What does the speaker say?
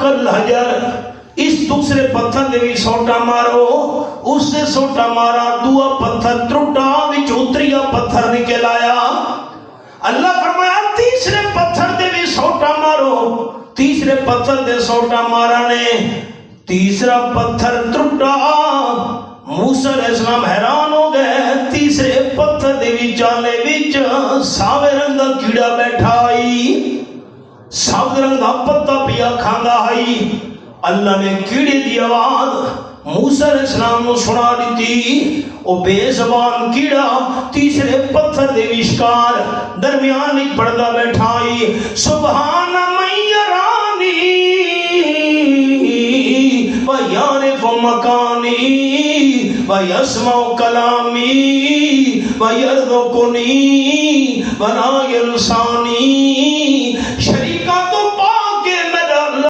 فاقل حجر، اس دوسرے پتھر دے بھی سوٹا مارو، اس سے سوٹا مارا، دعا پتھر ٹوٹا، وچ اتریا پتھر نکل آیا۔ اللہ فرمایا تیسرے پتھر دے بھی سوٹا مارو، تیسرے پتھر دے سوٹا مارا نے تیسرا پتھر ٹوٹا۔ موسیٰ علیہ السلام حیران ہو گئے، تیسرے پتھر دے بھی جالے وچ ساوے رنگ دا کیڑا بیٹھا آئی، ساوے رنگ دا پتا پیا کھاندا آئی۔ اللہ نے کیڑے دی آواز موسیٰ علیہ السلام نے سنا دیتی، او بے زبان کیڑا تیسرے پتھر دے وشکار درمیان ایک پردہ بیٹھائی، سبحان من یرانی ویعرف مکانی ویسمع کلامی ویرزقنی ولا ینسانی۔